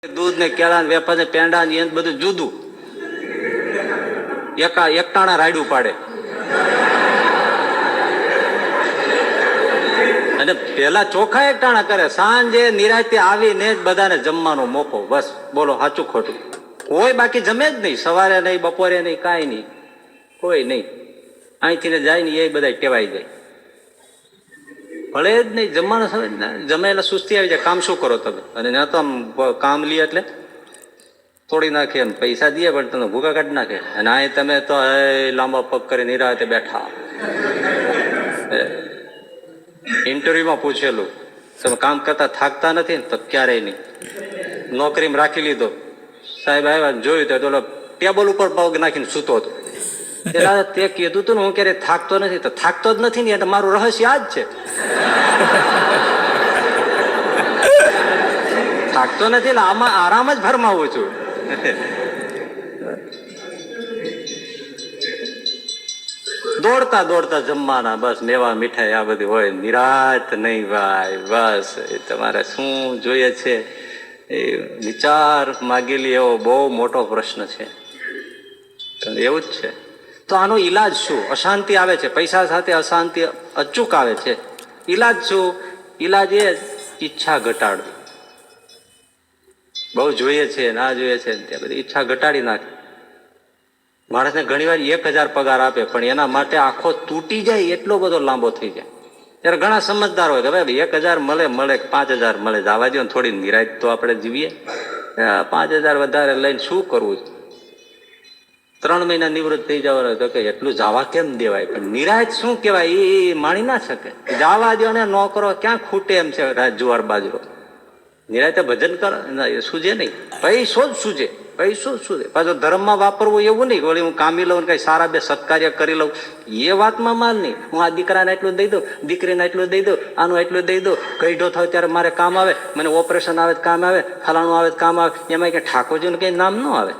દૂધ ને કેળા ને વેફર ને પેંડા ને એ બધું જુદું, એકટાણા રાયડું પાડે. અને પેલા ચોખા એકટાણા કરે, સાંજે નિરાંતે આવીને જ બધાને જમવાનો મોકો. બસ બોલો સાચું ખોટું? કોઈ બાકી જમે જ નહીં, સવારે નહીં, બપોરે નહીં, કાંઈ નહીં, કોઈ નહીં. અહીંથી ને જાય ને એ બધા ટેવાઈ જાય, ભલે જ નહીં. જમવાનો સમય જમે એટલે સુસ્તી આવી જાય. કામ શું કરો તમે? અને ત્યાં તો આમ કામ લે એટલે તોડી નાખે, એમ પૈસા દે પણ તમે ભૂકા કાઢી નાખે. અને અહીં તમે તો લાંબા પગ કરી નિરાંતે બેઠા. ઇન્ટરવ્યુમાં પૂછેલું, તમે કામ કરતા થાકતા નથી ને? તો ક્યારેય નહીં. નોકરીમાં રાખી લીધો, સાહેબ આવ્યા જોયું તો ટેબલ ઉપર પગ નાખીને સૂતો હતો. તે કીધું તું ને હું ક્યારે થાકતો નથી. તો થાકતો જ નથી ને, એટલે મારું રહસ્ય આ જ છે. થાકતો નથી એટલે આમાં આરામ જ ફરમાવું છું. દોડતા દોડતા જમવાના, બસ મેવા મીઠાઈ આ બધી હોય, નિરાત નહીં ભાઈ. બસ એ તમારે શું જોઈએ છે એ વિચાર માગેલી એવો બહુ મોટો પ્રશ્ન છે. એવું જ છે. તો આનો ઈલાજ શું? અશાંતિ આવે છે, પૈસા સાથે અશાંતિ અચૂક આવે છે. ઈલાજ શું? ઈલાજ એ ઈચ્છા ઘટાડવી. બહુ જોઈએ છે, ના જોઈએ છે, ત્યાં બધી ઈચ્છા ઘટાડી નાખે. માણસને ઘણી વાર 1000 પગાર આપે, પણ એના માટે આખો તૂટી જાય એટલો બધો લાંબો થઈ જાય. ત્યારે ઘણા સમજદાર હોય કે ભાઈ 1000 મળે 5000 મળે, જવા દો ને, થોડી નિરાંત તો આપણે જીવીએ. 5000 વધારે લઈને શું કરવું છે? 3 મહિના નિવૃત્ત થઈ જવાનું તો કે એટલું જવા કેમ દેવાય? પણ નિરાંત શું કહેવાય એ માણી ના શકે. જવા દો ને, નોકરો ક્યાં ખૂટે એમ છે. જુવાર બાજરો નિરાંતે ભજન કરો, સૂજે નહીં. પૈસો જ સૂજે, પૈસો જ સૂજે. પાછો ધર્મમાં વાપરવું એવું નહીં, વળી હું કામી લઉં કઈ સારા 2 સત્કાર્ય કરી લઉં, એ વાતમાં માલ નહીં. હું આ દીકરાને એટલું દઈ દઉં, દીકરીને એટલું દઈ દઉં, આનું એટલું દઈ દઉં, ગઈઢો થાય ત્યારે મારે કામ આવે, મને ઓપરેશન આવે કામ આવે, ફલાણું આવે કામ આવે. એમાં કઈ ઠાકોરજીનું કઈ નામ ન આવે.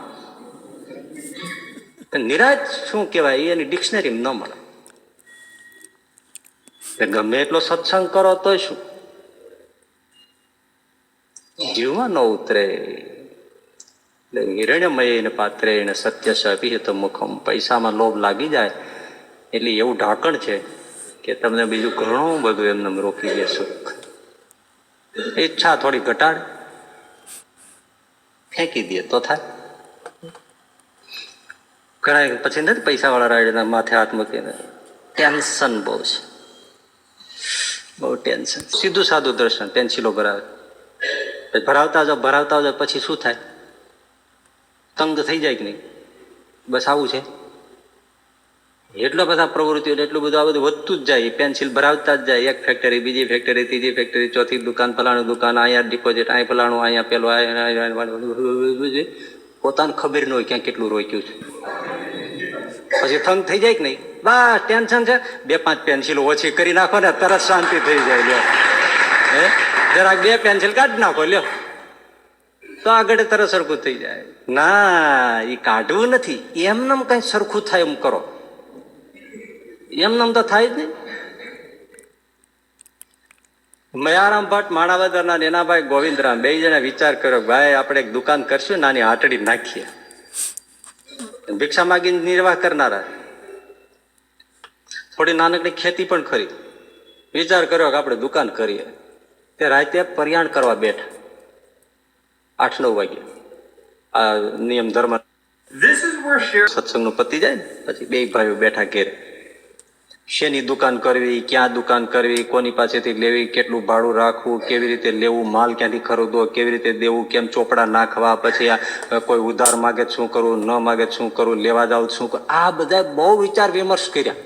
નિરાજ શું કહેવાય એની ડિક્શનરી ન મળે. ગમે એટલો સત્સંગ કરો તો શું, જીવમાં ન ઉતરે. એટલે હિરણ્યમય પાત્રે સત્ય અપિહિત મુખમ. પૈસામાં લોભ લાગી જાય એટલે એવું ઢાંકણ છે કે તમને બીજું ઘણું બધું એમને રોકી દે સુખ. ઈચ્છા થોડી ઘટાડ, ફેંકી દે તો થાય. ઘણા પછી નથી પૈસા વાળા રાયડના માથે હાથ મૂકીને ટેન્શન બહુ છે, બહુ ટેન્શન. સીધું સાદું દર્શન પેન્સિલો ભરાવે, ભરાવતા જાઓ પછી શું થાય? તંગ થઈ જાય કે નહીં? બસ આવું છે. એટલો બધા પ્રવૃત્તિઓ, એટલું બધું આ બધું વધતું જ જાય. પેન્સિલ ભરાવતા જ જાય. એક ફેક્ટરી, બીજી ફેક્ટરી, ત્રીજી ફેક્ટરી, ચોથી દુકાન, ફલાણું દુકાન, અહીંયા ડિપોઝિટ, અહીં ફલાણું, અહીંયા પેલું, પોતાને ખબર ન હોય ક્યાં કેટલું રોક્યું છે. પછી તંગ થઈ જાય કે નહીં? બસ ટેન્શન છે, 2-5 પેન્સિલો ઓછી કરી નાખો ને તરત શાંતિ થઈ જાય. લ્યો હે, જરાક 2 પેન્સિલ કાઢી નાખો, લ્યો તો આગળ તરત સરખું થઈ જાય. ના, એ કાઢવું નથી, એમનેમ કઈ સરખું થાય એમ કરો. એમનેમ તો થાય જ નહીં. મયારામ ભટ્ટ માણાવદરના એના ભાઈ ગોવિંદરામ 2 જણા વિચાર કર્યો, ભાઈ આપણે એક દુકાન કરશું, નાની હાટડી નાખીએ, ભિક્ષા માગીને નિર્વાહ કરનારા, થોડી નાનકડી ખેતી પણ ખરી. વિચાર કર્યો કે આપણે દુકાન કરીએ. તે રાતે પર્યાણ કરવા બેઠા 8-9 વાગે. આ નિયમ ધર્મ સત્સંગનું પતી જાય ને પછી 2 ભાઈઓ બેઠા ઘેરે. શેની દુકાન કરવી, ક્યાં દુકાન કરવી, કોની પાસેથી લેવી, કેટલું ભાડું રાખવું, કેવી રીતે લેવું, માલ ક્યાંથી ખરીદવો, કેવી રીતે દેવું, કેમ ચોપડા નાખવા, પછી આ કોઈ ઉધાર માગે શું કરવું, ન માગે શું કરવું, લેવા જાવ શું કરવું. આ બધા બહુ વિચાર વિમર્શ કર્યા.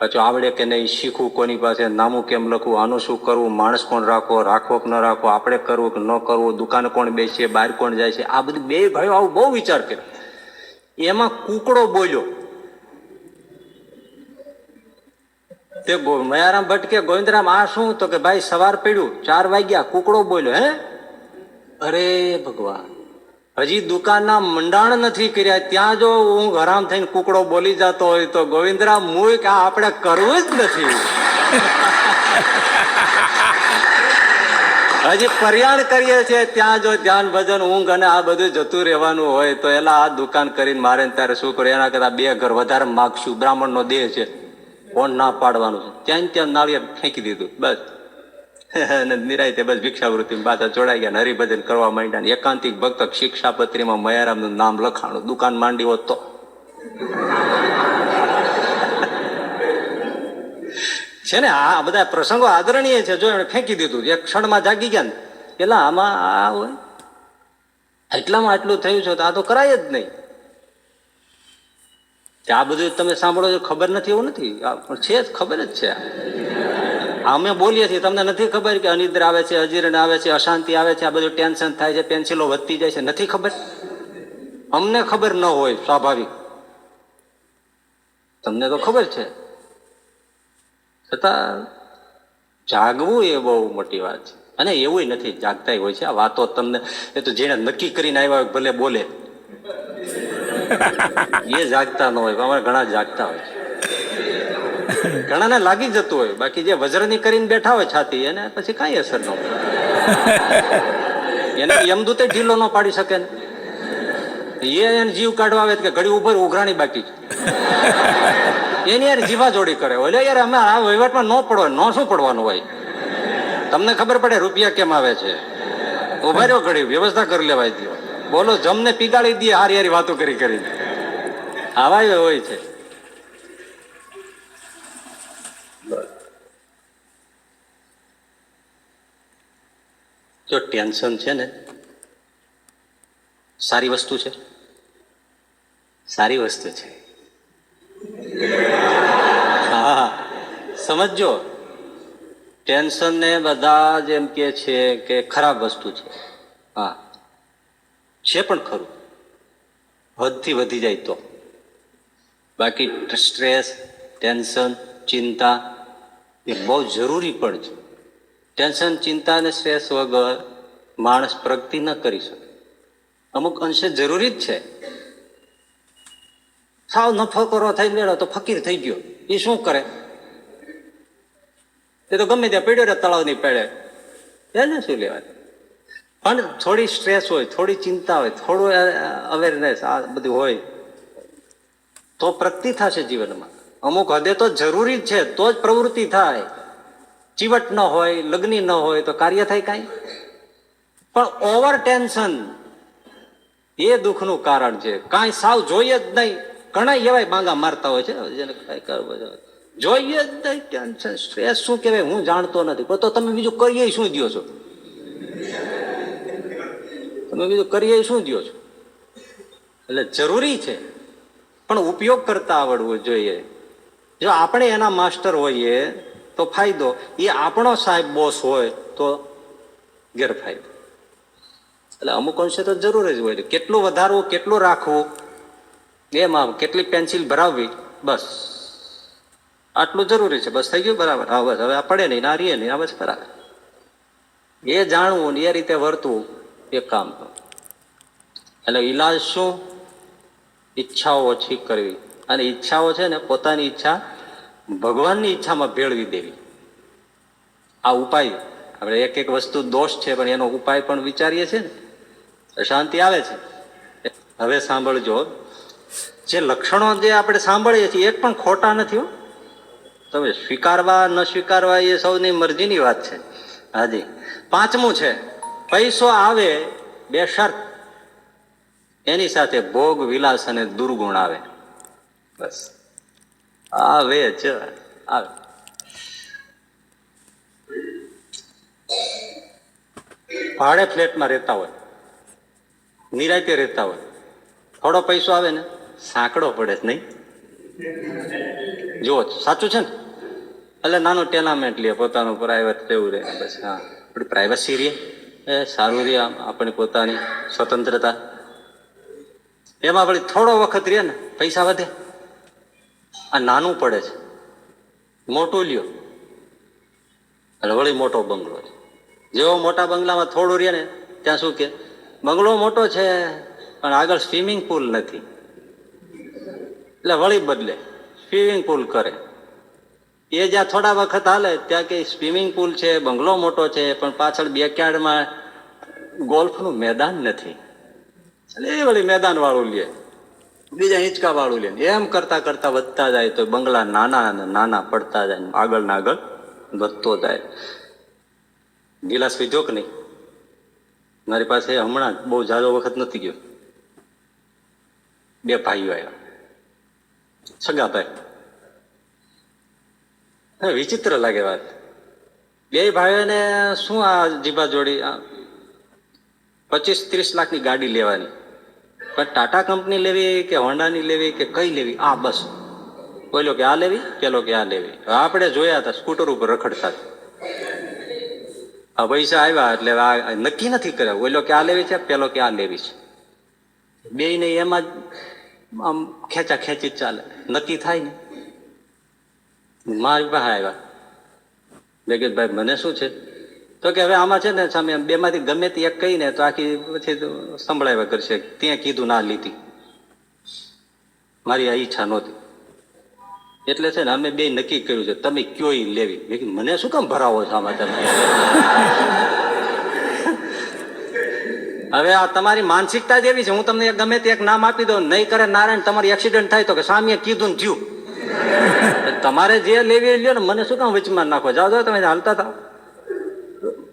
પછી આવડે કે નહીં, શીખવું કોની પાસે, નામું કેમ લખવું, આનું શું કરવું, માણસ કોણ રાખવો, રાખવો કે ન રાખવો, આપણે કરવું કે ન કરવું, દુકાને કોણ બેસીએ, બહાર કોણ જાય છે. આ બધી 2 ભાઈઓ આવું બહુ વિચાર કર્યો. એમાં કુકડો બોલ્યો. તે મયારામ ભટ્ટ કે ગોવિંદરામ આ શું? તો કે ભાઈ સવાર પડ્યું 4 વાગ્યા, કુકડો બોલ્યો. હે, અરે ભગવાન, હજી દુકાનના મંડાણ નથી કર્યા, ત્યાં જો ઊંઘ હરામ થઈને કુકડો બોલી જતો હોય તો ગોવિંદરામ મૂક, આ આપણે કરવું જ નથી. હજી પર્યાણ કરીએ છીએ ત્યાં જો ધ્યાન ભજન ઊંઘ અને આ બધું જતું રહેવાનું હોય તો એલા આ દુકાન કરીને મારે ત્યારે શું કરે, એના કરતા 2 ઘર વધારે માગશું, બ્રાહ્મણનો દેહ છે, કોણ ના પાડવાનું છે, ત્યાં નાળિયેર ફેંકી દીધું બસ. નિરાયતે બસ ભિક્ષાવૃત્તિ પાછા જોડાઈ ગયા, હરિભજન કરવા માંડ્યા. એકાંતિક ભક્ત શિક્ષાપત્રીમાં મયારામનું નામ લખાણું, દુકાન માંડી હોત તો. છે ને આ બધા પ્રસંગો આદરણીય છે. જો એને ફેંકી દીધું, એક ક્ષણમાં જાગી ગયા ને, પેલા આમાં આ હોય એટલામાં આટલું થયું છે તો આ તો કરાય જ નહીં. આ બધું તમે સાંભળો છો, ખબર નથી એવું નથી, પણ છે જ, ખબર જ છે. અમે બોલીએ છીએ, તમને નથી ખબર કે અનિદ્ર આવે છે, અજીર્ણ આવે છે, અશાંતિ આવે છે, આ બધું ટેન્શન થાય છે, પેન્સિલો વધતી જાય છે, નથી ખબર? અમને ખબર ન હોય સ્વાભાવિક, તમને તો ખબર છે. છતાં જાગવું એ બહુ મોટી વાત છે. અને એવું નથી, જાગતા હોય છે. આ વાતો તમને એ તો જેને નક્કી કરીને આવ્યા હોય ભલે બોલે, એ જાગતા ન હોય. અમારે ઘણા જાગતા હોય છે, ઘણાને લાગી જતું હોય. બાકી જે વજ્રની કરીને બેઠા હોય છાતી, એને પછી કઈ અસર ન પડે. એને યમદૂતે ઢીલો ન પાડી શકે ને. એને જીવ કાઢવા આવે કે ઘડી ઉભર ઉઘરાણી બાકી છે, એની યાર જીવા જોડી કરે. એટલે યાર અમે આ વહીવટમાં ન પડો, ન શું પડવાનું હોય? તમને ખબર પડે રૂપિયા કેમ આવે છે? ઉભા રહ્યો ઘડી, વ્યવસ્થા કરી લેવાય દો. બોલો જમને પીગાડી દે હારી હારી વાતો કરી કરીને. આવા હોય છે. જો ટેન્શન છે ને સારી વસ્તુ છે, સારી વસ્તુ છે. હા સમજો, ટેન્શન ને બધા જ એમ કે છે કે ખરાબ વસ્તુ છે. હા છે, પણ ખરું હદથી વધી જાય તો. બાકી સ્ટ્રેસ, ટેન્શન, ચિંતા એ બહુ જરૂરી પણ છે. ટેન્શન, ચિંતા અને સ્ટ્રેસ વગર માણસ પ્રગતિ ન કરી શકે. અમુક અંશે જરૂરી જ છે. સાવ નફો કરો થઈ મેળો તો ફકીર થઈ ગયો, એ શું કરે? એ તો ગમે ત્યાં પડ્યો રહે, તળાવની પેડે, એને શું લેવાય? પણ થોડી સ્ટ્રેસ હોય, થોડી ચિંતા હોય, થોડું અવેરનેસ આ બધું હોય તો પ્રગતિ થશે જીવનમાં. અમુક હદે તો જરૂરી જ છે, તો જ પ્રવૃત્તિ થાય. ચીવટ ન હોય, લગ્ની ન હોય તો કાર્ય થાય કાંઈ? પણ ઓવર ટેન્શન એ દુઃખનું કારણ છે. કાંઈ સાવ જોઈએ જ નહીં. ઘણા એવાય બાંગા મારતા હોય છે, જેને કાંઈ કરવું જોઈએ જ નહીં. ટેન્શન, સ્ટ્રેસ શું કહેવાય હું જાણતો નથી. પણ તો તમે બીજું કરીએ શું દો છો? તમે બીજું કરીએ શું દો છો? એટલે જરૂરી છે, પણ ઉપયોગ કરતા આવડવું જોઈએ. જો આપણે એના માસ્ટર હોઈએ તો ફાયદો, એ આપણો સાહેબ બોસ હોય તો ગેરફાયદો. એટલે અમુક અંશે તો જરૂર જ હોય. કેટલું વધારવું, કેટલું રાખવું, એમાં કેટલી પેન્સિલ ભરાવવી, બસ આટલું જરૂરી છે. બસ થઈ ગયું, બરાબર. હા બસ, હવે આ પડે નહીં, ના રીએ નહીં, આ બસ બરાબર. એ જાણવું ને એ રીતે વર્તવું એ કામ. એટલે ઈલાજ શું? ઈચ્છાઓ ઓછી કરવી. અને ઈચ્છાઓ છે ને પોતાની ઈચ્છા ભગવાનની ઈચ્છામાં ભેળવી દેવી. આ ઉપાય. આપણે એક એક વસ્તુ દોષ છે, પણ એનો ઉપાય પણ વિચારીએ છીએ ને, શાંતિ આવે છે. હવે સાંભળજો, જે લક્ષણો જે આપણે સાંભળીએ છીએ એક પણ ખોટા નથી. તમે સ્વીકારવા ન સ્વીકારવા એ સૌની મરજીની વાત છે. હાજી. 5મું છે, પૈસો આવે બેશર્ત, એની સાથે ભોગ, વિલાસ અને દુર્ગુણ આવે. બસ આવે જ આવે. ભાડે ફ્લેટમાં રહેતા હોય, નિરાંતે રહેતા હોય, થોડો પૈસો આવે ને સાંકડો પડે જ નહીં. જુઓ સાચું છે ને? એટલે નાનું ટેનામેન્ટ લે, પોતાનું પ્રાઇવેટ લેવું રહે. બસ હા, આપણી પ્રાઇવસી રહે, એ સારું રહે, આપણી પોતાની સ્વતંત્રતા. એમાં વળી થોડો વખત રહે ને પૈસા વધે. આ નાનું પડે છે, મોટું લ્યો એટલે વળી મોટો બંગલો છે. જેવો મોટા બંગલામાં થોડું રહે ને ત્યાં શું કે બંગલો મોટો છે પણ આગળ સ્વિમિંગ પુલ નથી, એટલે વળી બદલે સ્વિમિંગ પુલ કરે. એ જ્યાં થોડા વખત હાલે ત્યાં કે સ્વિમિંગ પુલ છે, બંગલો મોટો છે, પણ પાછળ બેકયાર્ડમાં ગોલ્ફનું મેદાન નથી. એટલે એ વળી મેદાન વાળું લે, બીજા હિંચકા વાળું લે, એમ કરતા કરતા વધતા જાય તો બંગલા નાના અને નાના પડતા જાય, આગળ ને આગળ વધતો જાય. ગિલાસ પીધો કે નહીં? મારી પાસે હમણાં બહુ ઝાઝો વખત નથી ગયો. બે ભાઈઓ આવ્યા, સગા ભાઈ. વિચિત્ર લાગે વાત. બે ભાઈઓને શું આ જીભા જોડી 25-30 લાખની ગાડી લેવાની, પણ ટાટા કંપની લેવી કે હોન્ડાની લેવી કે કઈ લેવી, આ બસ. બોલો કે આ લેવી, પેલો કે આ લેવી. આપણે જોયા હતા સ્કૂટર ઉપર રખડતા. આ પૈસા આવ્યા એટલે આ નક્કી નથી કર્યા, બોલો કે આ લેવી છે, પેલો કે આ લેવી છે. બે ને એમાં જ આમ ખેંચા ખેંચી ચાલે, નક્કી થાય ને. મારી પાસે આવ્યા, મેં કીધું ભાઈ મને શું છે? તો કે હવે આમાં છે ને સામે બે માંથી ગમે તે એક કહીને તો આખી પછી સંભળાવ્યા કરશે, ત્યાં કીધું ના લીધી, મારી આ ઈચ્છા નહોતી. એટલે છે ને અમે બે નક્કી કર્યું છે, તમે કયો ઈ લેવી. મેં કીધું મને શું કામ ભરાવો છો આમાં તમે? હવે આ તમારી માનસિકતા જેવી છે, હું તમને ગમે તે એક નામ આપી દઉં, નહીં કરે નારાયણ તમારી એક્સિડન્ટ થાય તો કે સામે કીધું ને થયું. તમારે જે લેવી લ્યો ને, મને શું કામ વચમાં નાખો? જાઓ જાઓ તમે હાલતા હતા.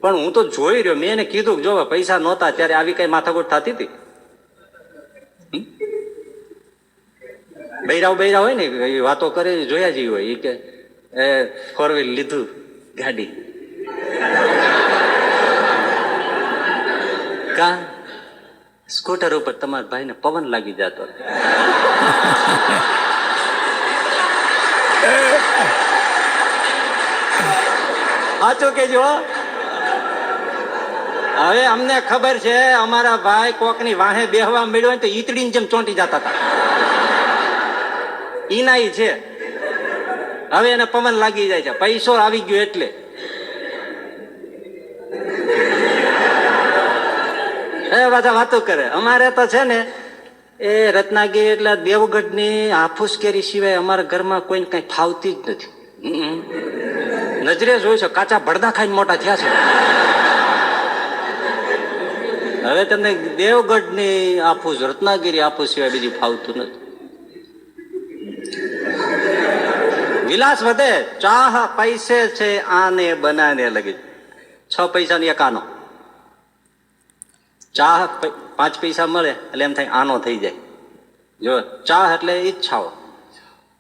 પણ હું તો જોઈ રહ્યો, મેં એને કીધું જો પૈસા નહોતા ત્યારે આવી કઈ માથાકૂટ થતી હતી. બૈરાવ હોય ને એ વાતો કરે, જોયા જેવી હોય. એ કે એ 4 વ્હીલ લીધું ગાડી કા સ્કૂટર ઉપર તમારા ભાઈને પવન લાગી જતો. સાચું કેજો. હવે અમને ખબર છે અમારા ભાઈ કોકની વાહે બેહવા મળ્યો હોય તો ઈતડીની જેમ ચોંટી જતા હતા. ઈનાઈ છે. હવે એને પવન લાગી જાય છે, પૈસો આવી ગયો એટલે. એ પાછા વાતો કરે. અમારે તો છે ને એ રત્નાગીરી એટલે દેવગઢની હાફૂસ કેરી સિવાય અમારા ઘરમાં કોઈને કઈ ફાવતી જ નથી. નજરે જોઈ છે, કાચા ભડદા ખાઈને મોટા થયા છે. હવે તમને દેવગઢની હાફૂસ, રત્નાગીરી હાફૂસ સિવાય બીજી ફાવતું નથી. વિલાસ વધે, ચાહ પૈસે છે આને બનાને લગી. 6 પૈસાની એક આનો. ચાહ 5 પૈસા મળે એટલે એમ થાય આનો થઈ જાય. જો ચાહ એટલે ઈચ્છાઓ,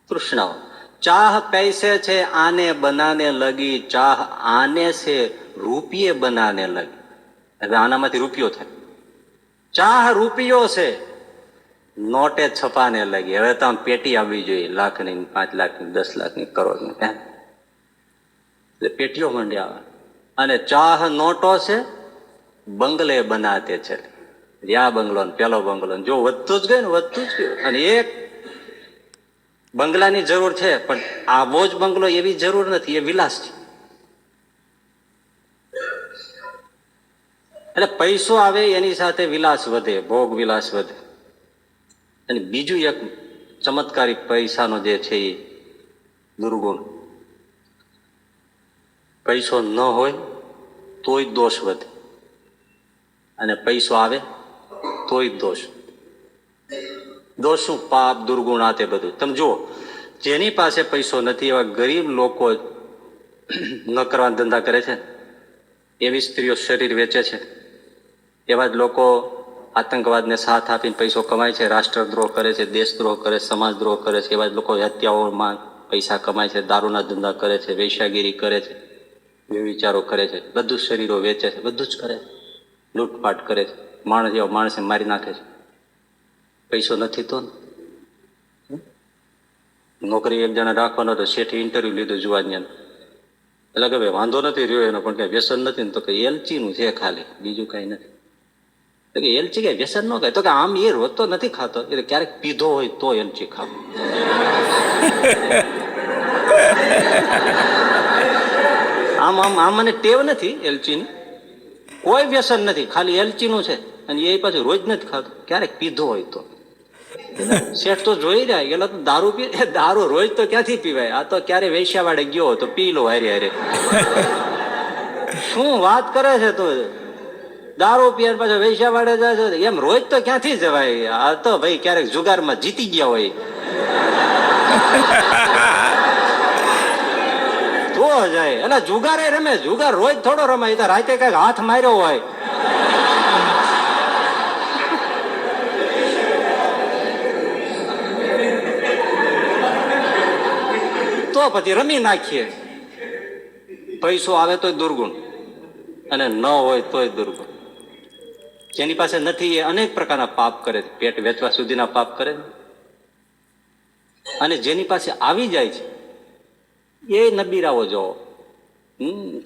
તૃષ્ણાઓ. ચાહ પૈસે છે આને બનાને લગી, ચાહ આને છે રૂપિયે બનાને લગી. હવે આનામાંથી રૂપિયો થાય. ચાહ રૂપિયો છે, નોટે છપાને લગી. હવે તો આમ પેટી આવવી જોઈએ, 1 લાખની, 5 લાખની, 10 લાખની, કરોડની. એટલે પેટીઓ મંડી આવે. અને ચાહ નોટો છે, બંગલે બનાતે છે. આ બંગલો ને પેલો બંગલો, જો વધતું જ ગયું ને વધતું જ ગયું. અને એક બંગલાની જરૂર છે, પણ આવો જ બંગલો એવી જરૂર નથી, એ વિલાસ છે. એટલે પૈસો આવે એની સાથે વિલાસ વધે, ભોગ વિલાસ વધે. અને બીજું એક ચમત્કારી પૈસાનો જે છે એ દુર્ગુણ, પૈસો ન હોય તોય દોષ વધે, અને પૈસો આવે તોય દોષ. દોષ શું? પાપ, દુર્ગુણ, આ તે બધું. તમે જુઓ, જેની પાસે પૈસો નથી એવા ગરીબ લોકો ન કરવાના ધંધા કરે છે, એવી સ્ત્રીઓ શરીર વેચે છે, એવા જ લોકો આતંકવાદને સાથ આપીને પૈસો કમાય છે, રાષ્ટ્રદ્રોહ કરે છે, દેશદ્રોહ કરે, સમાજદ્રોહ કરે છે. એવા જ લોકો હત્યાઓમાં પૈસા કમાય છે, દારૂના ધંધા કરે છે, વેશ્યાગીરી કરે છે, વિચારો કરે છે, બધું શરીરો વેચે છે, બધું જ કરે છે, લૂંટફાટ કરે છે, માણસ એવા માણસને મારી નાખે છે. પૈસો નથી તો નોકરી એક જણા રાખવાનો તો શેઠે ઇન્ટરવ્યુ લીધું જુવાનિયા, એટલે કે ભાઈ વાંધો નથી રહ્યો એનો, પણ કઈ વ્યસન નથી ને? તો કે એલચીનું છે ખાલી, બીજું કઈ નથી. તો કે એલચી કઈ વ્યસન ન કહે? તો કે આમ એ રોજ તો નથી ખાતો, એટલે ક્યારેક પીધો હોય તો એલચી ખાવ. આમ મને ટેવ નથી એલચીની, કોઈ વ્યસન નથી, ખાલી એલચીનું છે. અને એ પાછું રોજ નથી ખાતો, ક્યારેક પીધો હોય તો. શેઠ તો જોઈ રહ્યા એટલે તો દારૂ પી, દારૂ રોજ તો ક્યાંથી પીવાય, આ તો ક્યારે વેશ્યા વાડે ગયો તો પી લો હારે હારે. શું વાત કરે છે તું, દારૂ પીએ પાછો વેશ્યા વાડે જાય છે, એમ રોજ તો ક્યાંથી જવાય, આ તો ભાઈ ક્યારેક જુગારમાં જીતી ગયા હોય તો જાય. એટલે જુગારે રમે, જુગાર રોજ થોડો રમાય, તો રાતે કઈક હાથ માર્યો હોય તો પછી રમી નાખીએ. પૈસો આવે તોય દુર્ગુણ અને ન હોય તોય દુર્ગુણ. જેની પાસે નથી એ અનેક પ્રકારના પાપ કરે, પેટ વેચવા સુધીના પાપ કરે, અને જેની પાસે આવી જાય છે એ નબીરાઓ જો.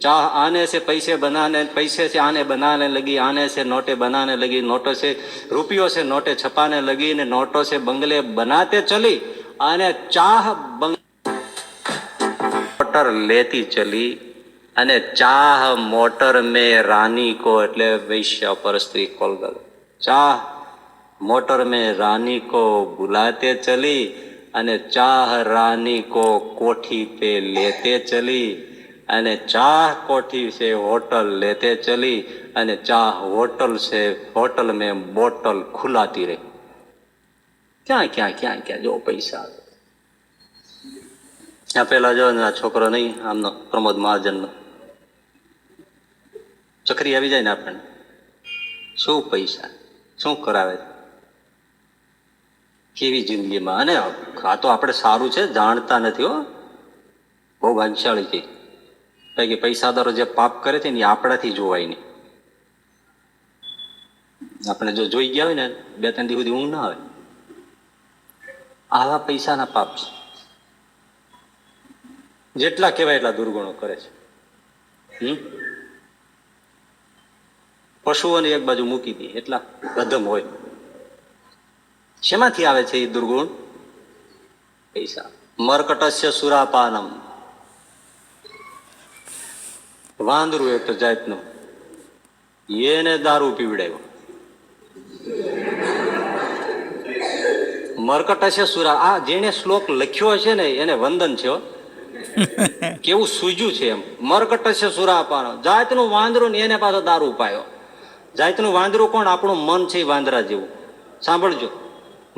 ચાહ આને से पैसे बनाने, पैसे से आने बनाने लगी, आने से नोटे बनाने लगी, नोटों से रुपयों से नोटे छपाने लगी, ने नोटों से बंगले बनाते चली, અને ચાહ मोटर लेती चली, અને ચાહ મોટર में रानी को, એટલે વૈશ્ય પર સ્ત્રી કોલ કરે, ચાહ મોટર में रानी को बुलाते चली, અને ચાહ रानी को कोठी पे लेते चली, અને ચાહ कोठी से होटल लेते चली, અને ચાહ होटल से होटल में बोतल खुलाती रही. ક્યાં ક્યાં ક્યાં ક્યાં જો પૈસા. આ પેલા જો આ છોકરો નહીં આમનો પ્રમોદ મહાજનનો, ચકરી આવી જાય ને આપણને, શું પૈસા શું કરાવે, કેવી જિંદગીમાં. અને આ તો આપણે સારું છે જાણતા નથી હો, બહુ ભાગ્યશાળી છે. કારણ કે પૈસાદારો જે પાપ કરે છે ને એ આપણાથી જોવાય નહીં. આપણે જો જોઈ ગયા હોય ને 2-3 દિવસ સુધી ઊંઘ ના આવે. આવા પૈસાના પાપ છે, જેટલા કહેવાય એટલા દુર્ગુણો કરે છે. પશુઓને એક બાજુ મૂકી દે એટલા અધમ હોય. શેમાંથી આવે છે એ દુર્ગુણ? પૈસા. મરકટસ્ય સુરાપાનમ, વાંદરું એક તો જાતનું, એને દારૂ પીવડાવ્યો. મરકટસ્ય સુરા, આ જેને શ્લોક લખ્યો છે ને એને વંદન છે. કેવું સૂજ્યું છે એમ. મરકટસ્ય સુરાપાનમ, જાતનું વાંદરું ને એને પાછો દારૂ પાયો. જાતનું વાંદરું કોણ? આપણું મન છે વાંદરા જેવું. સાંભળજો,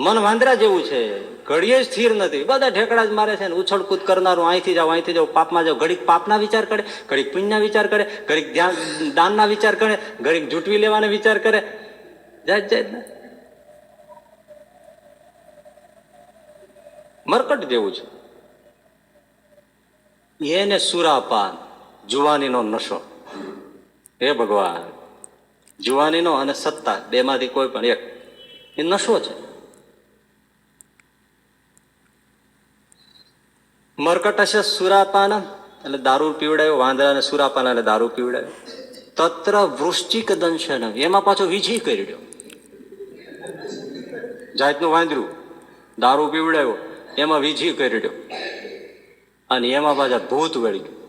મન વાંદરા જેવું છે, ઘડીએ સ્થિર નથી, બધા ઠેકડા જ મારે છે ને ઉછળકૂદ કરનારું, અહીંથી જાઓ અહીંથી જાઓ, પાપમાં જાઓ, ઘડીક પાપના વિચાર કરે, ઘડીક પુણ્યના વિચાર કરે, ઘડીક દાનના વિચાર કરે, ઘડીક જૂટવી લેવાના વિચાર કરે, જાત જાતના. મરકટ જેવું છે. એને સુરાપાન, જુવાનીનો નશો. હે ભગવાન, જુવાનીનો અને સત્તા બેમાંથી કોઈ પણ એક એ નશો છે. મરકટસ્ય સુરાપાન એટલે દારૂ પીવડાયો, વાંદરાને સુરાપાન એટલે દારૂ પીવડાયો. તત્ર વૃશ્ચિક દંશન, એમાં પાછો વિજય કર્યો. જાતનું વાંદરું દારૂ પીવડાયો, એમાં વિજય કર્યો, અને એમાં પાછા ભૂત વળી ગયું.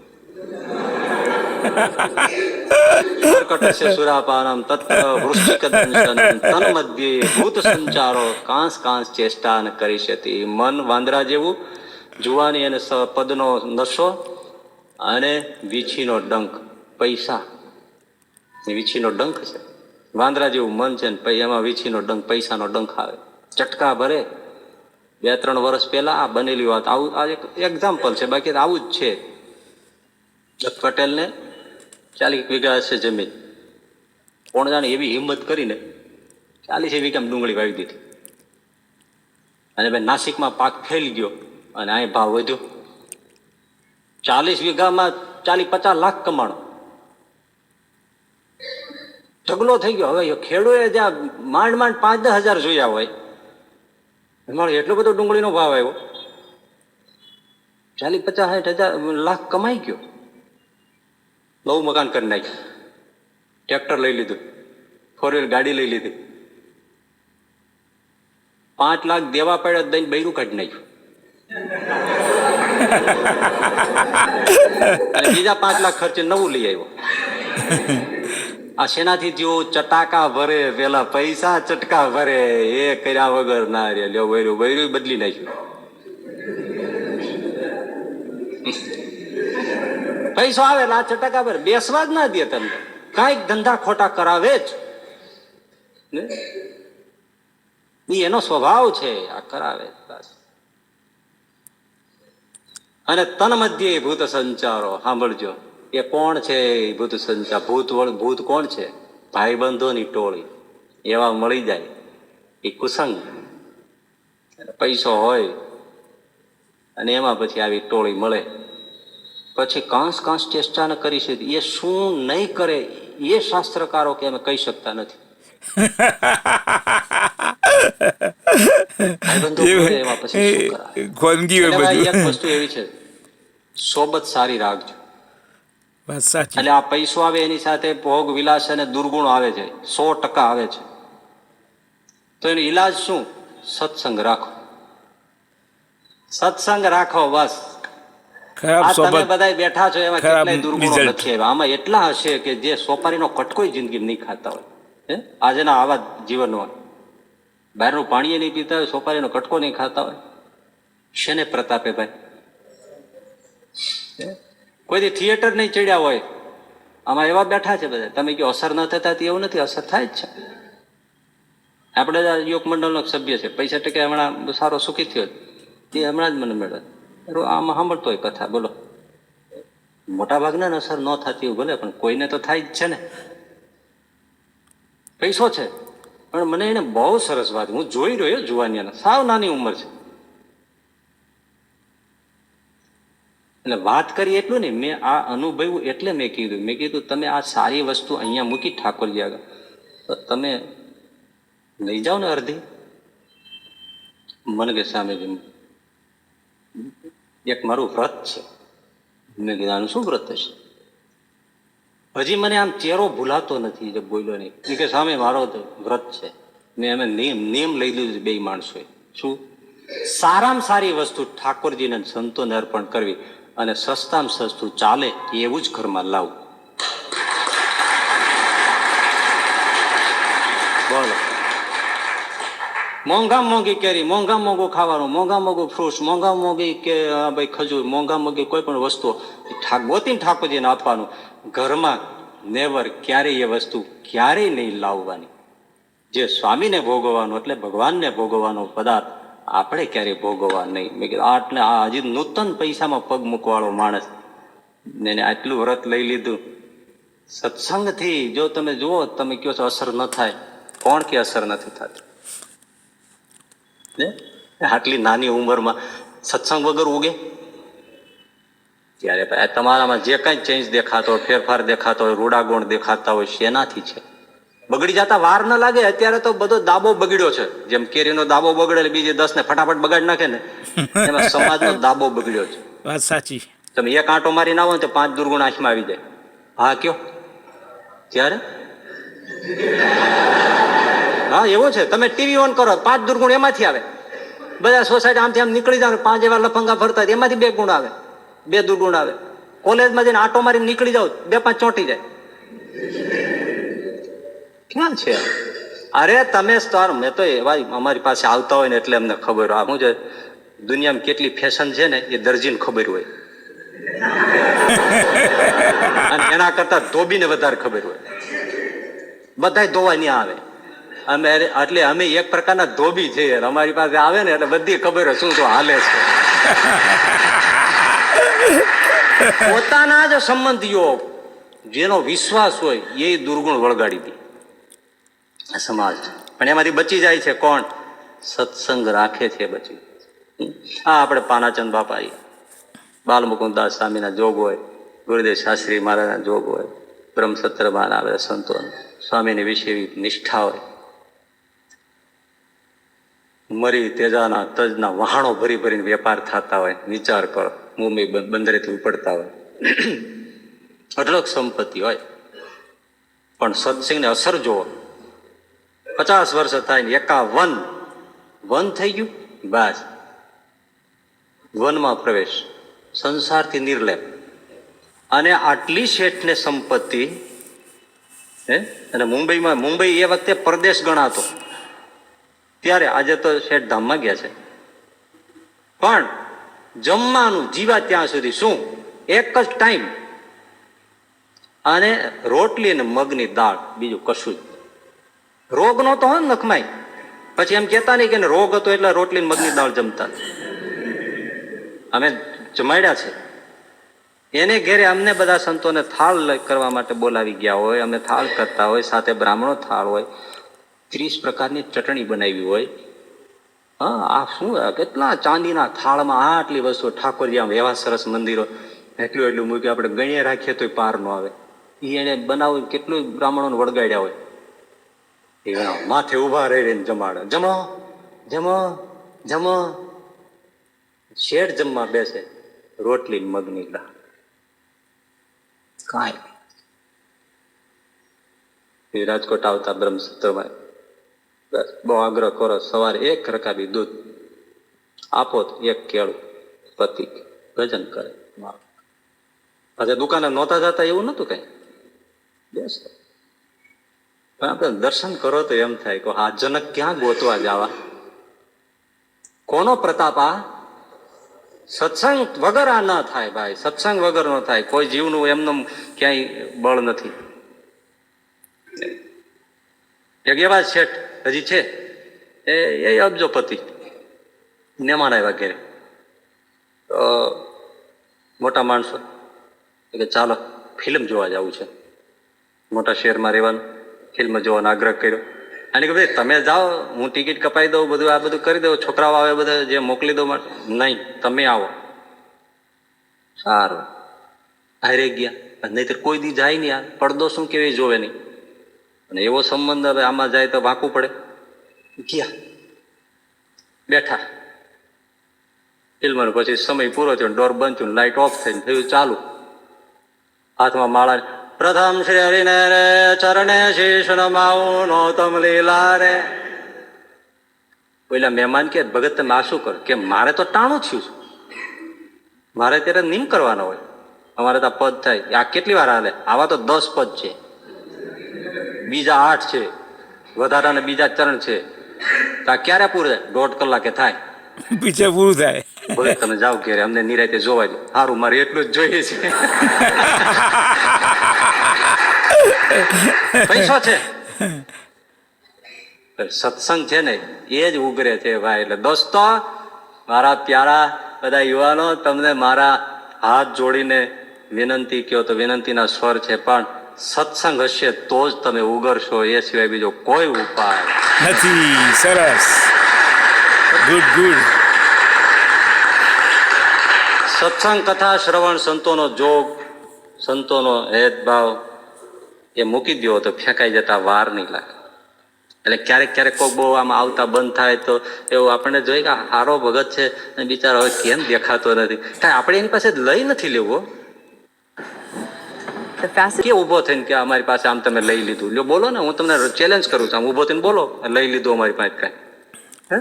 મરકટસ્ય સુરાપાનમ તત્ર વૃશ્ચિક દંશન તન મધ્યે ભૂત સંચારો કાંસ કાંસ ચેષ્ટા ન કરી શતી. મન વાંદરા જેવું, જુવાની અને પદનો નશો, અને વીછીનો ડંખ પૈસા. વીછીનો ડંખ છે, વાંદરા જેવું મન છે ને એમાં વીછીનો ડંખ, પૈસાનો ડંખ આવે. ચટકા ભરે. 2-3 વર્ષ પહેલા આ બનેલી વાત, આવું આ એક એક્ઝામ્પલ છે, બાકી આવું જ છે. પટેલને 40 વીઘા હશે જમીન, કોણ જાણે એવી હિંમત કરીને 40 વીઘામાં ડુંગળી વાવી દીધી, અને ભાઈ નાસિકમાં પાક ફેલી ગયો અને અહીં ભાવ વધ્યો. 40 વીઘામાં 40-50 લાખ કમાણો, ઢગલો થઈ ગયો. હવે ખેડૂએ જ્યાં માંડ 5-10 હજાર જોયા હોય, એમાં એટલો બધો ડુંગળીનો ભાવ આવ્યો, 40-50-60 લાખ કમાઈ ગયો. બહુ મકાન કરી નાખ્યું, ટ્રેક્ટર લઈ લીધું, 4 વ્હીલ ગાડી લઈ લીધી, 5 લાખ દેવા પડ્યા, દઈને બૈરું કાઢી નાખ્યું, અને બીજા 5 લાખ ખર્ચે નવું લઈ આવ્યો. આ શેનાથી થયું? ચટાકા ભરે, પેલા પૈસા ચટકા ભરે, એ કર્યા વગર ના રે. લ્યો વૈરું વૈરું બદલી નાખ્યું. પૈસો આવે એટલે આ ચટાકા ભરે, બેસવા જ ના દે તમને. કાંઈક ધંધા ખોટા કરાવે જ ને, એનો સ્વભાવ છે, આ કરાવે બસ. અને તન મધ્યે ભૂત સંચારો, સાંભળજો, એ કોણ છે? ભૂત સંચાર, ભૂત કોણ છે? ભાઈબંધોની ટોળી. એવા મળી જાય એ કુસંગ. પૈસો હોય અને એમાં પછી આવી ટોળી મળે, પછી કાંસ ચેષ્ટા ન કરી શકે. એ શું નહીં કરે એ શાસ્ત્રકારો કે અમે કહી શકતા નથી. એવા પછી શું કરાય? એક વસ્તુ એવી છે, સોબત સારી રાખજો. એટલે આ પૈસો આવે એની સાથે ભોગ વિલાસ અને દુર્ગુણ આવે છે, 100% આવે છે. તો એનો ઈલાજ શું? સત્સંગ રાખો, સત્સંગ રાખો બસ. આ તમે બધા બેઠા છો એમાં કેટલાય દુર્ગુણો નથી આવ્યા. આમાં એટલા હશે કે જે સોપારીનો કટકો જિંદગી નહીં ખાતા હોય, આજના આવા જીવન હોય, બહારનું પાણી નહીં પીતા હોય, સોપારીનો કટકો નહીં ખાતા હોય, શેને પ્રતાપે ભાઈ? કોઈથી થિયેટર નહીં ચડ્યા હોય, આમાં એવા બેઠા છે બધા. તમે કહો અસર ન થતા, એવું નથી, અસર થાય જ છે. આપણે યોગ મંડળનો સભ્ય છે, પૈસા ટકે હમણાં સારો સુખી થયો, એ હમણાં જ મને મળ્યો. આમાં સાંભળતો હોય કથા, બોલો, મોટા ભાગના અસર ન થતી હોય ભલે, પણ કોઈને તો થાય જ છે ને. પૈસો છે, પણ મને એને બહુ સરસ વાત, હું જોઈ રહ્યો જુવાનિયાના, સાવ નાની ઉંમર છે, એટલે વાત કરી એટલું ને, મેં આ અનુભવ્યું એટલે મેં કીધું તમે આ સારી વસ્તુ અહીંયા મૂકી ઠાકોરજી આગળ, તો તમે લઈ જાઓ ને અડધી. મને કે સામે એક મારું વ્રત છે. મેં કીધું આનું શું વ્રત હશે? હજી મને આમ ચહેરો ભૂલાતો નથી, જે બોલ્યો નહીં. એ કે સામે મારો વ્રત છે. મેં અમે નિયમ લઈ લીધું બે માણસોએ. શું? સારામાં સારી વસ્તુ ઠાકોરજીને સંતોને અર્પણ કરવી, અને સસ્તામાં સસ્તું ચાલે એવું જ ઘરમાં લાવવું. બોલો, મોંઘા મોંઘી કેરી, મોંઘા મોંઘું ખાવાનું, મોંઘા મોંઘું ફ્રૂટ્સ, મોંઘા મોંઘી કે ભાઈ ખજૂર, મોંઘા મોંઘી કોઈ પણ વસ્તુ ગોતીને ઠાકોરજીને આપવાનું. ઘરમાં નેવર, ક્યારેય એ વસ્તુ ક્યારેય નહીં લાવવાની. જે સ્વામીને ભોગવવાનો એટલે ભગવાનને ભોગવવાનો પદાર્થ આપણે ક્યારેય ભોગવવા નહીં. મેં કીધું આટલે આ હજી નૂતન પૈસામાં પગ મૂકવાળો માણસ ને આટલું વ્રત લઈ લીધું. સત્સંગથી જો તમે જુઓ, તમે કહો છો અસર ન થાય, કોણ કે અસર નથી થતી? આટલી નાની ઉંમરમાં સત્સંગ વગર ઉગે? ત્યારે તમારામાં જે કઈ ચેન્જ દેખાતો હોય, ફેરફાર દેખાતો હોય, રૂડા ગુણ દેખાતા હોય, શેનાથી છે? બગડી જતા વાર ન લાગે. અત્યારે તો બધો દાબો બગડ્યો છે. જેમ કેરીનો દાબો બગડે બીજે 10 ને ફટાફટ બગાડી નાખે ને, એમાં સમાજનો દાબો બગડ્યો છે. વાત સાચી. તમે એક આંટો મારી ના હોય તો 5 દુર્ગુણ આંખમાં આવી જાય. હા કયો? ત્યારે હા એવો છે. તમે ટીવી ઓન કરો, 5 દુર્ગુણ એમાંથી આવે. બધા સોસાયટી આમથી આમ નીકળી જાય, 5 એવા લફંગા ફરતા, એમાંથી 2 ગુણ આવે, 2 દુર્ગુણ આવે. કોલેજમાં જઈને આંટો મારી નીકળી જાવ, 2-5 ચોંટી જાય. ક્યાં છે? અરે તમે મેં તો એવા અમારી પાસે આવતા હોય ને એટલે અમને ખબર હોય. શું છે દુનિયામાં કેટલી ફેશન છે ને એ દરજીને ખબર હોય, અને એના કરતા ધોબીને વધારે ખબર હોય. બધા ધોવા ત્યાં આવે. એટલે અમે એક પ્રકારના ધોબી છીએ. અમારી પાસે આવે ને એટલે બધી ખબર હોય શું હાલે છે. પોતાના જ સંબંધીઓ જેનો વિશ્વાસ હોય એ દુર્ગુણ વળગાડી દે સમાજ. પણ એમાંથી બચી જાય છે કોણ? સત્સંગ રાખે છે બચી. હા, આપણે પાનાચંદ બાપા, બાલમુકુદાસ સ્વામીના જોગ હોય, ગુરુદેવ શાસ્ત્રી મહારાજના જોગ હોય, બ્રહ્મસત્રમાં આવે સંતો, સ્વામીની વિશે નિષ્ઠા હોય. મરી તેજાના તજના વહાણો ભરી ભરીને વેપાર થતા હોય. વિચાર કરો, મુંબઈ બંદરેથી ઉપડતા હોય, અઢળક સંપત્તિ હોય, પણ સત્સંગને અસર જુઓ. 50 વર્ષ થાય ને 51 વન થઈ ગયું, બસ વનમાં પ્રવેશ, સંસારથી નિર્લેપ. અને આટલી શેઠને સંપત્તિ હે. અને મુંબઈ એ વખતે પરદેશ ગણાતો, ત્યારે આજે તો શેઠ ધામમાં ગયા છે. પણ જમવાનું જીવા ત્યાં સુધી શું, એક જ ટાઈમ, અને રોટલી અને મગની દાળ, બીજું કશું જ. રોગ નહોતો હોય ને નખમાય, પછી એમ કેતા નહીં કે રોગ હતો એટલે રોટલી મગની દાળ જમતા. અમે જમાડ્યા છે એને ઘેરે. અમને બધા સંતોને થાળ કરવા માટે બોલાવી ગયા હોય, અમે થાળ કરતા હોય, સાથે બ્રાહ્મણો થાળ હોય, 30 પ્રકારની ચટણી બનાવી હોય. હા, આ શું કેટલા ચાંદીના થાળમાં આટલી વસ્તુ, ઠાકોરજી આમ એવા સરસ મંદિરો, એટલું એટલું મૂક્યું, આપણે ગણીએ રાખીએ તો પાર ન આવે. એને બનાવું કેટલું બ્રાહ્મણોને વળગાડ્યા હોય, એ માથે ઉભા રહીને જમાડે, જમો જમો જમો. શેઠ જમવા બેસે, રોટલી મગની દાળ, કાંઈ. રાજકોટ આવતા બ્રહ્મસત્રમાં બસ બહુ આગ્રહ કરો, સવારે 1 રકાબી દૂધ આપો, 1 કેળું, પતિ ભજન કરે. આજે દુકાને નહોતા જતા એવું નતું કઈ, બેસ. પણ આપણે દર્શન કરો તો એમ થાય કે આ જનક ક્યાં ગોતવા જવા, કોનો પ્રતાપ આ. સત્સંગ વગર આ ન થાય ભાઈ, સત્સંગ વગર ન થાય. કોઈ જીવનું એમનું ક્યાંય બળ નથી. એક એવા શેઠ હજી છે, એ અબજોપતિ, મહેમાન આવ્યા ઘેરે, તો મોટા માણસો કે ચાલો ફિલ્મ જોવા જવું છે, મોટા શહેરમાં રહેવાનું, ફિલ્મ જોવાનો આગ્રહ કર્યો. અને કે ભાઈ તમે જાઓ, હું ટિકિટ કપાઈ દઉં, બધું આ બધું કરી દઉં, છોકરાઓ આવે બધા જે મોકલી દઉં. નહીં, તમે આવો. સારું, હારે ગયા. નહીતર કોઈ દી જાય નહીં, આ પડદો શું કેવી જોવે નહીં. અને એવો સંબંધ હવે આમાં જાય તો વાંકવું પડે. ગયા, બેઠા ફિલ્મ, પછી સમય પૂરો થયો, ડોર બંધ થયું, લાઇટ ઓફ થઈને થયું ચાલુ. હાથમાં માળા, પ્રથમ શ્રી હરિને રે ચરણે શીશ નમાવું નોતમ લીલા રે. પેલા મહેમાન કે ભગત તમે આ શું કરો? કે મારે તો ટાણું થયું છે, મારે ત્યારે નિમ કરવાનો હોય, અમારે તો પદ થાય. આ કેટલી વાર હાલે? આવા તો 10 પદ છે, બીજા 8 છે, વધારાના બીજા ચરણ છે. આ ક્યારે પૂરું થાય? 1.5 કલાકે થાય, પીછે પૂરું થાય. ભલે તમે જાઓ ઘેરે, અમને નિરાતે જોવા દો. સારું, મારે એટલું જ જોઈએ છે. પૈસો છે, સત્સંગ છે ને એ જ ઉગરે છે ભાઈ. એટલે દોસ્તો, મારા પ્યારા બધા યુવાનો, તમને મારા હાથ જોડીને વિનંતી કહો તો વિનંતીના સ્વર છે, પણ સત્સંગ હશે તો જ તમે ઉગરશો, એ સિવાય બીજો કોઈ ઉપાય નથી. સરસ, ગુડ ગુડ. સત્સંગ, કથા, શ્રવણ, સંતોનો જોગ, સંતોનો હેદભાવ એ મૂકી દો તો ફેંકાઈ જતા વાર નહીં લાગે. એટલે ક્યારેક ક્યારેક કોઈ બહુ આમ આવતા બંધ થાય તો એવું આપણને જોઈએ કે હારો ભગત છે અને બિચારો હવે કેમ દેખાતો નથી. કાંઈ આપણે એની પાસે લઈ નથી લેવો. કે ઉભો થઈને કે અમારી પાસે આમ તમે લઈ લીધું, લ્યો બોલો ને, હું તમને ચેલેન્જ કરું છું, આમ ઉભો થઈને બોલો, લઈ લીધું અમારી પાસે કાંઈ. હે,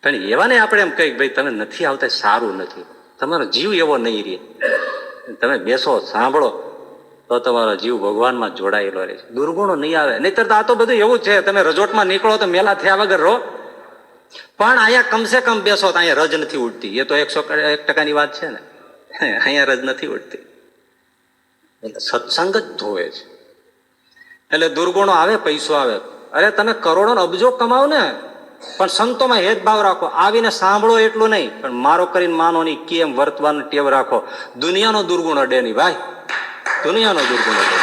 પણ એવા ને આપણે એમ કહીએ ભાઈ તમે નથી આવતા સારું નથી, તમારો જીવ એવો નહીં રહે. તમે બેસો, સાંભળો તો તમારો જીવ ભગવાનમાં જોડાયેલો રહે છે, દુર્ગુણો નહીં આવે. નહીતર આ તો બધું એવું છે, તમે રજોટમાં નીકળો તો મેલા થયા વગર રહો, પણ અહીંયા કમસે કમ બેસો તો અહીંયા રજ નથી ઉડતી. એ તો 101% વાત છે ને, અહીંયા રજ નથી ઉડતી. એટલે સત્સંગ જ ધોવે છે. એટલે દુર્ગુણો આવે, પૈસો આવે. અરે તમે કરોડો અબજો કમાવ ને, પણ સંતોમાં હેદભાવ રાખો. આવીને સાંભળો એટલું નહીં, પણ મારો કરીને માનો નહીં, કેમ વર્તવાનું ટેવ રાખો. દુનિયાનો દુર્ગુણ અડે નહીં ભાઈ, દુનિયાનો દુર્ગુણ અડે.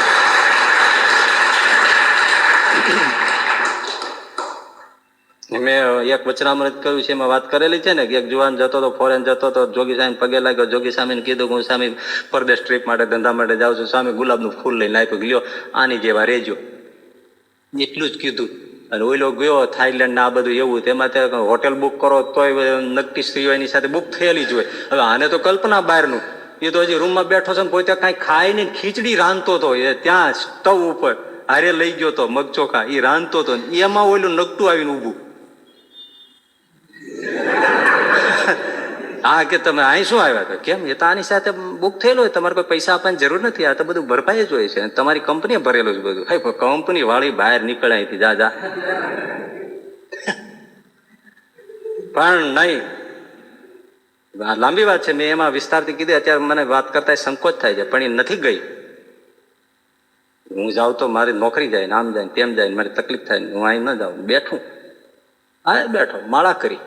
મેં એક વચનામૃત કહ્યું છે, એમાં વાત કરેલી છે ને કે એક જુવાન જતો હતો, ફોરેન જતો હતો, જોગી સામે પગે લાગ્યો. જોગી સામે કીધું કે હું સ્વામી પરદેશ ટ્રીપ માટે, ધંધા માટે જાઉં છું. સ્વામી ગુલાબનું ફૂલ લઈને આપ્યું, લ્યો આની જેવા રહેજો, એટલું જ કીધું. અને ઓઈલો ગયો થાઈલેન્ડ ને આ બધું એવું, તેમાં ત્યાં હોટેલ બુક કરો તોય નક્કી સ્ત્રીઓ એની સાથે બુક થયેલી જ હોય. હવે આને તો કલ્પના બહારનું, એ તો હજી રૂમમાં બેઠો છે ને પોતે કાંઈ ખાય નહીં, ખીચડી રાંધતો હતો એ ત્યાં સ્ટવ ઉપર, હારે લઈ ગયો તો મગ ચોખા, એ રાંધતો હતો, એમાં ઓઈલું નકટું આવીને ઊભું. હા કે તમે અહીં શું આવ્યા હતા? કેમ? એ તો આની સાથે બુક થયેલું હોય, તમારે કોઈ પૈસા આપવાની જરૂર નથી, આ તો બધું ભરપાઈ જ હોય છે, તમારી કંપનીએ ભરેલું છે બધું. હે કંપની વાળી બહાર નીકળે અહીંથી, જા જા. પણ નહીં, લાંબી વાત છે, મેં એમાં વિસ્તારથી કીધી. અત્યારે મને વાત કરતા સંકોચ થાય છે, પણ એ નથી ગઈ. હું જાઉં તો મારી નોકરી જાય ને, આમ જાય ને તેમ જાય ને, મારી તકલીફ થાય ને, હું અહીં ન જાઉં. બેઠું, હા બેઠો, માળા કરી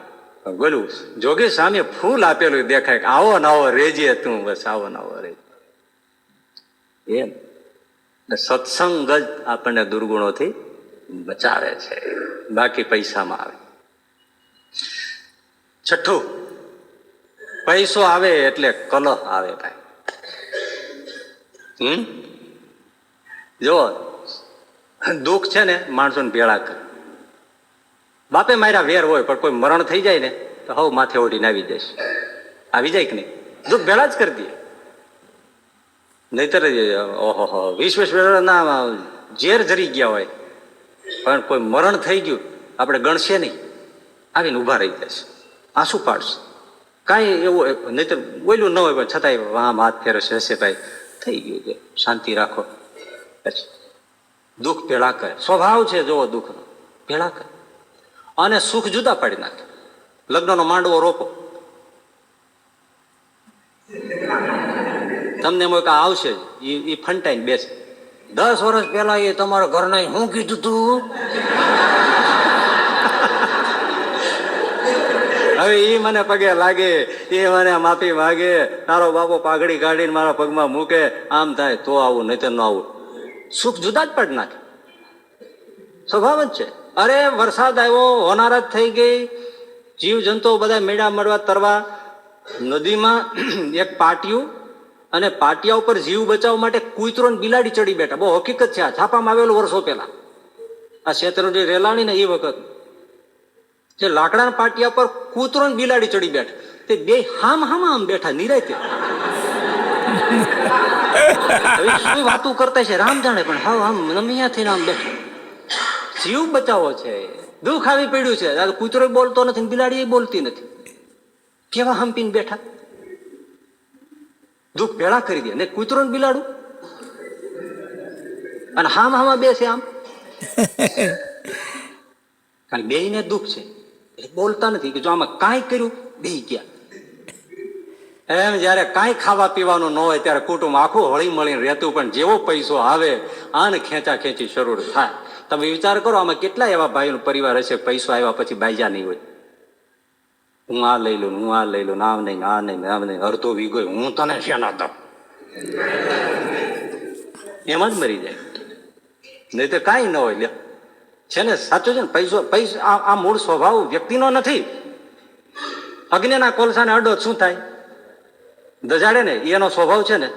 બોલું. જોગી સામે ફૂલ આપેલું દેખાય કે આવો ને આવો રેજે તું, બસ આવો ને આવો રેજે. એમ સત્સંગ જ આપણને દુર્ગુણોથી બચાવે છે, બાકી પૈસામાં આવે. છઠ્ઠું, પૈસો આવે એટલે કલહ આવે ભાઈ. જો દુઃખ છે ને માણસોને ભેળા કરે. બાપે માર્યા વેર હોય, પણ કોઈ મરણ થઈ જાય ને તો હવ માથે ઓઢીને આવી જશે. આવી જાય કે નહીં? દુઃખ ભેળા જ કરી દે. નહીતર ઓહો 20 ના ઝેર જરી ગયા હોય, પણ કોઈ મરણ થઈ ગયું આપણે ગણશે નહીં, આવીને ઊભા રહી જશે, આંસુ પાડશે. કાંઈ એવું નહીતર બોલ્યું ન હોય, પણ છતાંય આમ હાથ ફેરવશે, હશે ભાઈ થઈ ગયું છે, શાંતિ રાખો. પછી દુઃખ ભેળા કરે, સ્વભાવ છે જોવો દુઃખનો, ભેળા કરે. અને સુખ જુદા પાડી નાખે. લગ્નનો માંડવો રોપો, તમને એમ હોય કે આવશે એ ફંટાઈને બેસે. 10 વર્ષ પહેલા એ તમારા ઘરના શું કીધું તું? હવે એ મને પગે લાગે, એ મને માફી માગે, તારો બાપો પાઘડી કાઢીને મારા પગમાં મૂકે, આમ થાય તો આવું, નહીં તો ન આવું. સુખ જુદા જ પાડી નાખે, સ્વભાવ જ છે. અરે વરસાદ આવ્યો, હોનારત થઈ ગઈ, જીવ જંતુઓ બધા મેળા મળવા તરવા. નદીમાં એક પાટિયું, અને પાટિયા ઉપર જીવ બચાવવા માટે કૂતરો ને બિલાડી ચડી બેઠા. બહુ હકીકત છે, આ છાપામાં આવેલું વર્ષો પહેલા. આ શેતરંજી રેલાણી ને એ વખત જે લાકડાના પાટિયા પર કૂતરો ને બિલાડી ચડી બેઠા, તે બે હામ આમ બેઠા નિરાયતે. હવે શું વાતું કરતા છે રામ જાણે, પણ હા આમ નમિયા થઈને આમ બેઠા. જીવ બચાવો છે, દુઃખ આવી પડ્યું છે, કૂતરો બોલતો નથી, બિલાડી બોલતી નથી, કેવા હંપીને બેઠા. દુઃખ ભેળા કરી દે ને કૂતરો ને બિલાડું, અને હામાં બેસે આમ. કારણ બે ને દુઃખ છે એટલે બોલતા નથી કે જો આમાં કાંઈ કર્યું બે ગયા. એમ જયારે કાંઈ ખાવા પીવાનું ન હોય ત્યારે કુટુંબ આખું હળી મળીને રહેતું, પણ જેવો પૈસો આવે આને ખેંચા ખેંચી શરૂ થાય. તમે વિચાર કરો, આમાં કેટલા એવા ભાઈનો પરિવાર હશે પૈસો આવ્યા પછી બાઈજા નહીં હોય. હું આ લઈ લઉં, હું આ લઈ લઉં, આમ નહીં, આ નહીં, આમ નહીં, અડધો વીઘો હું તને શેના દઉં, એમ જ મરી જાય. નહીં તો કાંઈ ન હોય. લે છે ને, સાચું છે ને, પૈસો આ મૂળ સ્વભાવ વ્યક્તિનો નથી. અગ્નિના કોલસાને અડો શું થાય? દજાડે ને, એનો સ્વભાવ છે ને,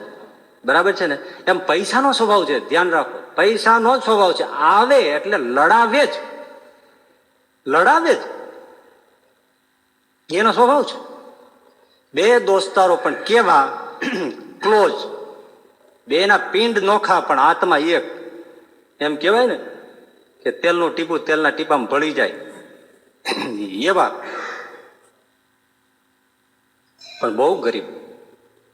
બરાબર છે ને? એમ પૈસાનો સ્વભાવ છે, ધ્યાન રાખો. પૈસાનો જ સ્વભાવ છે, આવે એટલે લડાવે જ, લડાવે જ, એનો સ્વભાવ છે. બે દોસ્તારો પણ કેવા ક્લોઝ, બેના પિંડ નોખા પણ આત્મા એક. એમ કેવાય ને કે તેલનું ટીપું તેલના ટીપામાં ભળી જાય એવા, પણ બહુ ગરીબ.